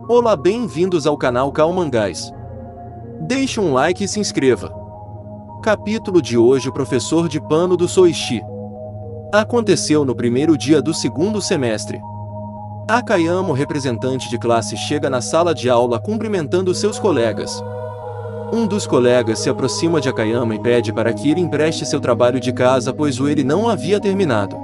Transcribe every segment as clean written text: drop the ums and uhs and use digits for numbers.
Olá, bem-vindos ao canal Calmangás. Deixe um like e se inscreva. Capítulo de hoje: o professor de pano do Soichi. Aconteceu no primeiro dia do segundo semestre. Akayama, o representante de classe, chega na sala de aula cumprimentando seus colegas. Um dos colegas se aproxima de Akayama e pede para que ele empreste seu trabalho de casa, pois ele não havia terminado.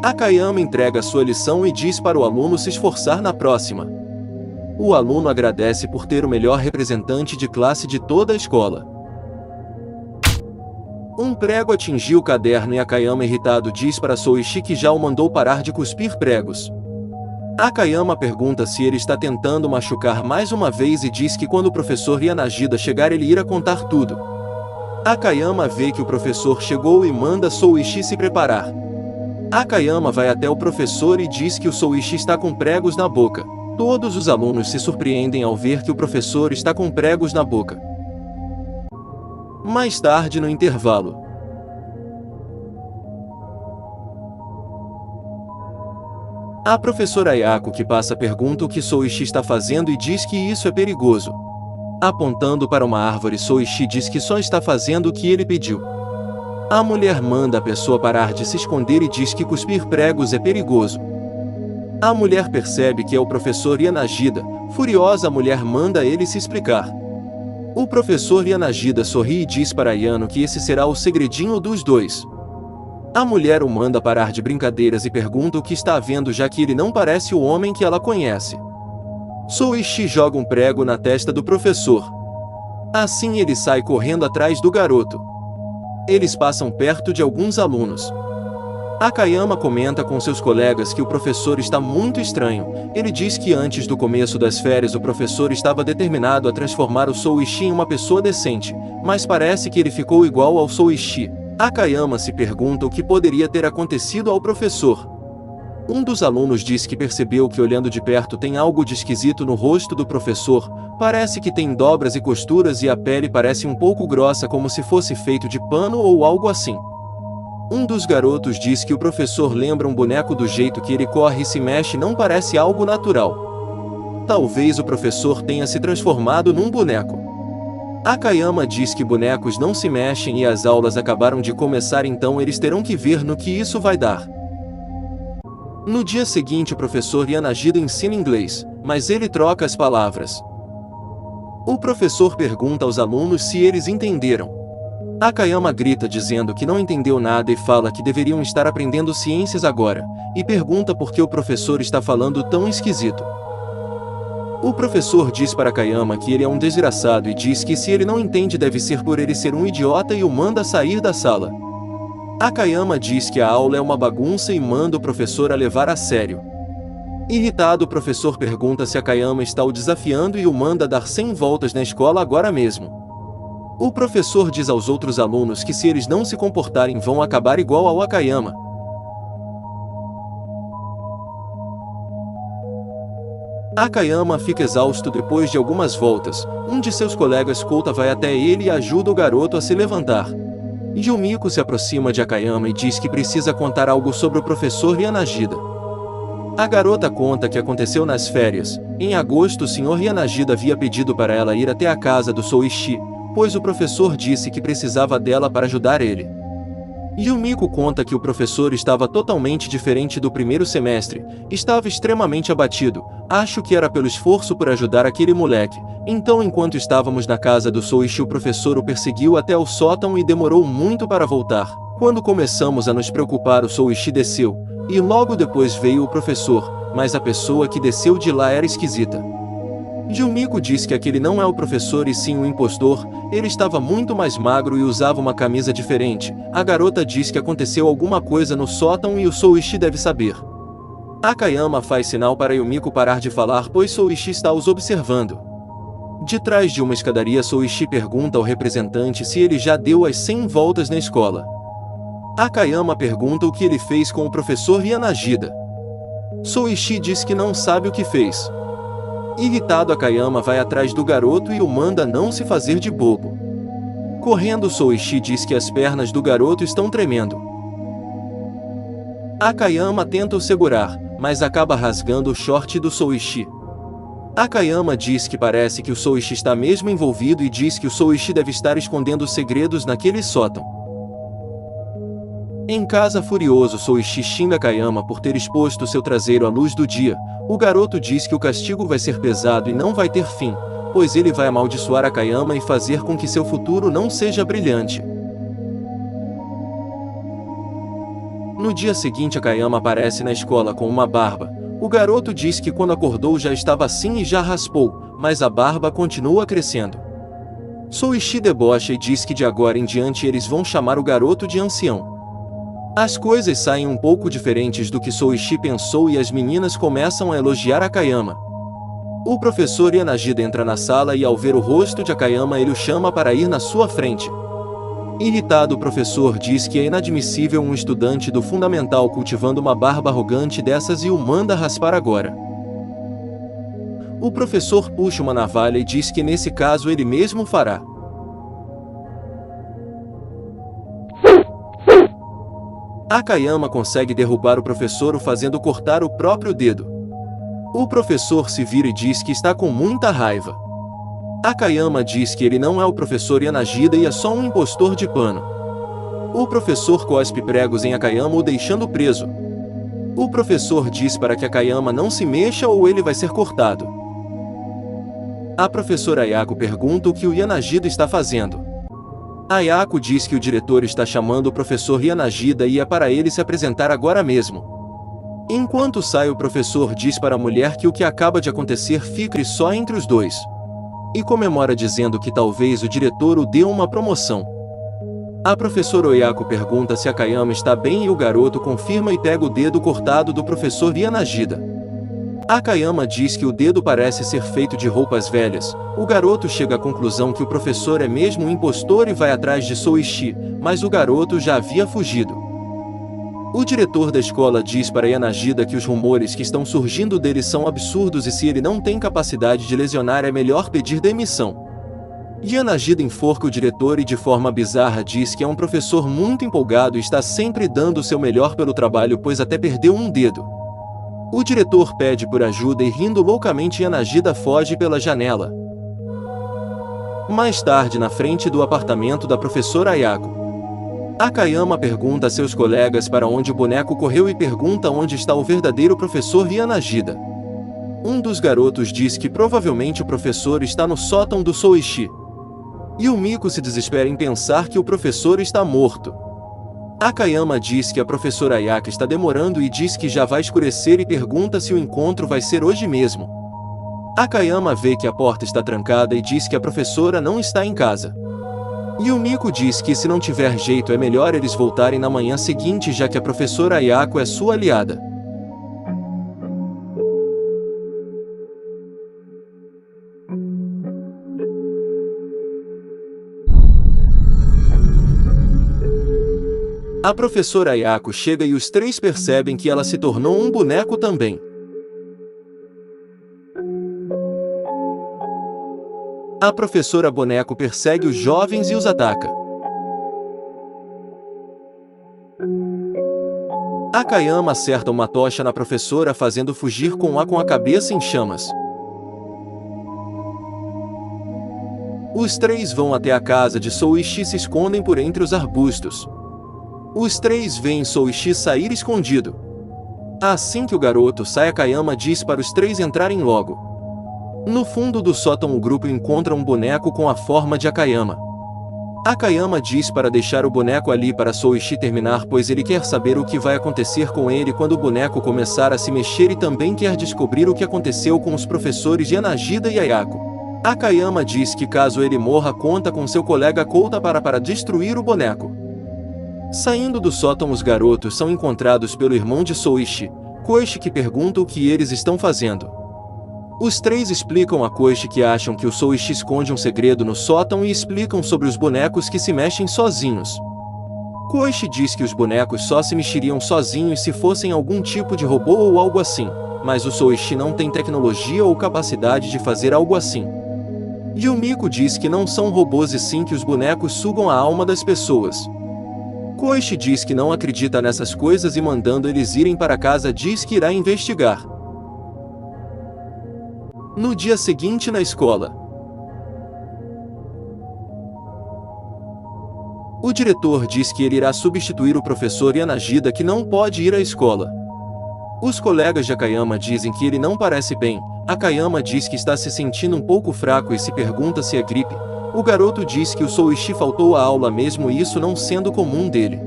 Akayama entrega sua lição e diz para o aluno se esforçar na próxima. O aluno agradece por ter o melhor representante de classe de toda a escola. Um prego atingiu o caderno e Akayama, irritado, diz para Soichi que já o mandou parar de cuspir pregos. Akayama pergunta se ele está tentando machucar mais uma vez e diz que quando o professor Yanagida chegar ele irá contar tudo. Akayama vê que o professor chegou e manda Soichi se preparar. Akayama vai até o professor e diz que o Soichi está com pregos na boca. Todos os alunos se surpreendem ao ver que o professor está com pregos na boca. Mais tarde, no intervalo, a professora Ayako, que passa, pergunta o que Soichi está fazendo e diz que isso é perigoso. Apontando para uma árvore, Soichi diz que só está fazendo o que ele pediu. A mulher manda a pessoa parar de se esconder e diz que cuspir pregos é perigoso. A mulher percebe que é o professor Yanagida. Furiosa, a mulher manda ele se explicar. O professor Yanagida sorri e diz para Yano que esse será o segredinho dos dois. A mulher o manda parar de brincadeiras e pergunta o que está havendo, já que ele não parece o homem que ela conhece. Soichi joga um prego na testa do professor. Assim ele sai correndo atrás do garoto. Eles passam perto de alguns alunos. Akayama comenta com seus colegas que o professor está muito estranho. Ele diz que antes do começo das férias o professor estava determinado a transformar o Soichi em uma pessoa decente, mas parece que ele ficou igual ao Soichi. Akayama se pergunta o que poderia ter acontecido ao professor. Um dos alunos diz que percebeu que, olhando de perto, tem algo de esquisito no rosto do professor. Parece que tem dobras e costuras e a pele parece um pouco grossa, como se fosse feito de pano ou algo assim. Um dos garotos diz que o professor lembra um boneco do jeito que ele corre e se mexe, não parece algo natural. Talvez o professor tenha se transformado num boneco. Akayama diz que bonecos não se mexem e as aulas acabaram de começar, então eles terão que ver no que isso vai dar. No dia seguinte, o professor Yanagida ensina inglês, mas ele troca as palavras. O professor pergunta aos alunos se eles entenderam. Akayama grita dizendo que não entendeu nada e fala que deveriam estar aprendendo ciências agora, e pergunta por que o professor está falando tão esquisito. O professor diz para Akayama que ele é um desgraçado e diz que se ele não entende deve ser por ele ser um idiota e o manda sair da sala. Akayama diz que a aula é uma bagunça e manda o professor a levar a sério. Irritado, o professor pergunta se Akayama está o desafiando e o manda dar 100 voltas na escola agora mesmo. O professor diz aos outros alunos que se eles não se comportarem vão acabar igual ao Akayama. Akayama fica exausto depois de algumas voltas. Um de seus colegas Kouta vai até ele e ajuda o garoto a se levantar. Yumiko se aproxima de Akayama e diz que precisa contar algo sobre o professor Yanagida. A garota conta que aconteceu nas férias. Em agosto, o Sr. Yanagida havia pedido para ela ir até a casa do Soichi, pois o professor disse que precisava dela para ajudar ele. Yumiko conta que o professor estava totalmente diferente do primeiro semestre, estava extremamente abatido. Acho que era pelo esforço por ajudar aquele moleque. Então, enquanto estávamos na casa do Soichi, o professor o perseguiu até o sótão e demorou muito para voltar. Quando começamos a nos preocupar, o Soichi desceu, e logo depois veio o professor, mas a pessoa que desceu de lá era esquisita. Yumiko diz que aquele não é o professor e sim o impostor. Ele estava muito mais magro e usava uma camisa diferente. A garota diz que aconteceu alguma coisa no sótão e o Soichi deve saber. Akayama faz sinal para Yumiko parar de falar, pois Soichi está os observando. De trás de uma escadaria, Soichi pergunta ao representante se ele já deu as 100 voltas na escola. Akayama pergunta o que ele fez com o professor Yanagida. Soichi diz que não sabe o que fez. Irritado, Akayama vai atrás do garoto e o manda não se fazer de bobo. Correndo, Soichi diz que as pernas do garoto estão tremendo. Akayama tenta o segurar, mas acaba rasgando o short do Soichi. Akayama diz que parece que o Soichi está mesmo envolvido e diz que o Soichi deve estar escondendo segredos naquele sótão. Em casa, furioso, Soichi xinga Akayama por ter exposto seu traseiro à luz do dia. O garoto diz que o castigo vai ser pesado e não vai ter fim, pois ele vai amaldiçoar Akayama e fazer com que seu futuro não seja brilhante. No dia seguinte, Akayama aparece na escola com uma barba. O garoto diz que quando acordou já estava assim e já raspou, mas a barba continua crescendo. Soichi debocha e diz que de agora em diante eles vão chamar o garoto de ancião. As coisas saem um pouco diferentes do que Soichi pensou e as meninas começam a elogiar Akayama. O professor Yanagida entra na sala e ao ver o rosto de Akayama ele o chama para ir na sua frente. Irritado, o professor diz que é inadmissível um estudante do fundamental cultivando uma barba arrogante dessas e o manda raspar agora. O professor puxa uma navalha e diz que nesse caso ele mesmo fará. Akayama consegue derrubar o professor o fazendo cortar o próprio dedo. O professor se vira e diz que está com muita raiva. Akayama diz que ele não é o professor Yanagida e é só um impostor de pano. O professor cospe pregos em Akayama o deixando preso. O professor diz para que Akayama não se mexa ou ele vai ser cortado. A professora Ayako pergunta o que o Yanagida está fazendo. Ayako diz que o diretor está chamando o professor Yanagida e é para ele se apresentar agora mesmo. Enquanto sai, o professor diz para a mulher que o que acaba de acontecer fique só entre os dois. E comemora dizendo que talvez o diretor o dê uma promoção. A professora Oyako pergunta se Akayama está bem e o garoto confirma e pega o dedo cortado do professor Yanagida. Akayama diz que o dedo parece ser feito de roupas velhas. O garoto chega à conclusão que o professor é mesmo um impostor e vai atrás de Soichi, mas o garoto já havia fugido. O diretor da escola diz para Yanagida que os rumores que estão surgindo dele são absurdos e se ele não tem capacidade de lesionar é melhor pedir demissão. Yanagida enforca o diretor e de forma bizarra diz que é um professor muito empolgado e está sempre dando o seu melhor pelo trabalho, pois até perdeu um dedo. O diretor pede por ajuda e rindo loucamente Yanagida foge pela janela. Mais tarde, na frente do apartamento da professora Ayako, Akayama pergunta a seus colegas para onde o boneco correu e pergunta onde está o verdadeiro professor Yanagida. Um dos garotos diz que provavelmente o professor está no sótão do Soichi. E o Miko se desespera em pensar que o professor está morto. Akayama diz que a professora Ayako está demorando e diz que já vai escurecer e pergunta se o encontro vai ser hoje mesmo. Akayama vê que a porta está trancada e diz que a professora não está em casa. E o Miko diz que se não tiver jeito é melhor eles voltarem na manhã seguinte, já que a professora Ayako é sua aliada. A professora Ayako chega e os três percebem que ela se tornou um boneco também. A professora Boneco persegue os jovens e os ataca. Akayama acerta uma tocha na professora, fazendo fugir com a cabeça em chamas. Os três vão até a casa de Soichi e se escondem por entre os arbustos. Os três veem Soichi sair escondido. Assim que o garoto sai, Akayama diz para os três entrarem logo. No fundo do sótão, o grupo encontra um boneco com a forma de Akayama. Akayama diz para deixar o boneco ali para Soichi terminar, pois ele quer saber o que vai acontecer com ele quando o boneco começar a se mexer e também quer descobrir o que aconteceu com os professores Yanagida e Ayako. Akayama diz que caso ele morra, conta com seu colega Kouta para destruir o boneco. Saindo do sótão, os garotos são encontrados pelo irmão de Soichi, Koichi, que pergunta o que eles estão fazendo. Os três explicam a Koichi que acham que o Soichi esconde um segredo no sótão e explicam sobre os bonecos que se mexem sozinhos. Koichi diz que os bonecos só se mexeriam sozinhos se fossem algum tipo de robô ou algo assim, mas o Soichi não tem tecnologia ou capacidade de fazer algo assim. E o Miko diz que não são robôs e sim que os bonecos sugam a alma das pessoas. Koichi diz que não acredita nessas coisas e, mandando eles irem para casa, diz que irá investigar. No dia seguinte na escola, o diretor diz que ele irá substituir o professor Yanagida, que não pode ir à escola. Os colegas de Akayama dizem que ele não parece bem. Akayama diz que está se sentindo um pouco fraco e se pergunta se é gripe. O garoto diz que o Souichi faltou à aula mesmo, e isso não sendo comum dele.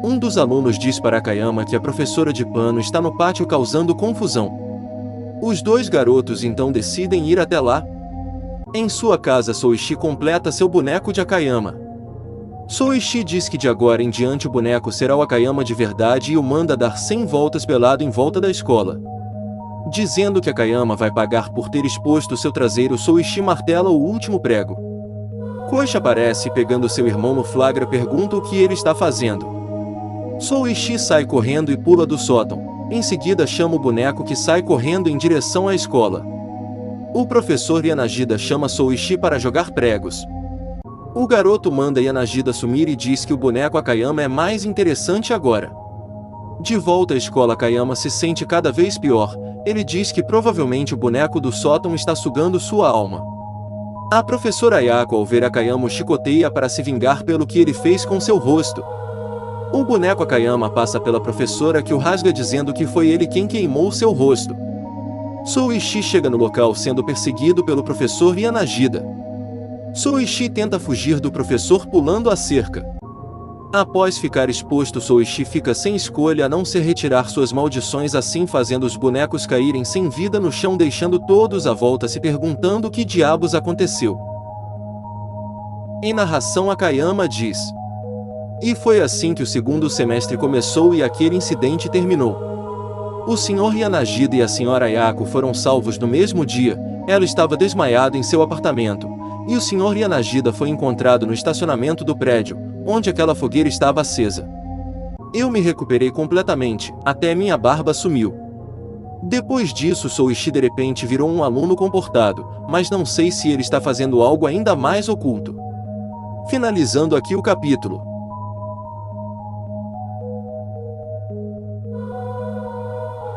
Um dos alunos diz para Akayama que a professora de pano está no pátio causando confusão. Os dois garotos então decidem ir até lá. Em sua casa, Souichi completa seu boneco de Akayama. Souichi diz que de agora em diante o boneco será o Akayama de verdade e o manda dar 100 voltas pelado em volta da escola. Dizendo que Akayama vai pagar por ter exposto seu traseiro, Souichi martela o último prego. Koichi aparece e, pegando seu irmão no flagra, pergunta o que ele está fazendo. Souichi sai correndo e pula do sótão. Em seguida chama o boneco, que sai correndo em direção à escola. O professor Yanagida chama Souichi para jogar pregos. O garoto manda Yanagida sumir e diz que o boneco Akayama é mais interessante agora. De volta à escola, Akayama se sente cada vez pior. Ele diz que provavelmente o boneco do sótão está sugando sua alma. A professora Ayako, ao ver Akayama, o chicoteia para se vingar pelo que ele fez com seu rosto. O boneco Akayama passa pela professora, que o rasga dizendo que foi ele quem queimou seu rosto. Souichi chega no local sendo perseguido pelo professor Yanagida. Souichi tenta fugir do professor pulando a cerca. Após ficar exposto, Souichi fica sem escolha a não ser retirar suas maldições, assim fazendo os bonecos caírem sem vida no chão, deixando todos à volta se perguntando o que diabos aconteceu. Em narração, Akayama diz: "E foi assim que o segundo semestre começou e aquele incidente terminou. O Sr. Yanagida e a Sra. Ayako foram salvos no mesmo dia. Ela estava desmaiada em seu apartamento, e o Sr. Yanagida foi encontrado no estacionamento do prédio, onde aquela fogueira estava acesa. Eu me recuperei completamente, até minha barba sumiu. Depois disso, Souichi de repente virou um aluno comportado, mas não sei se ele está fazendo algo ainda mais oculto." Finalizando aqui o capítulo.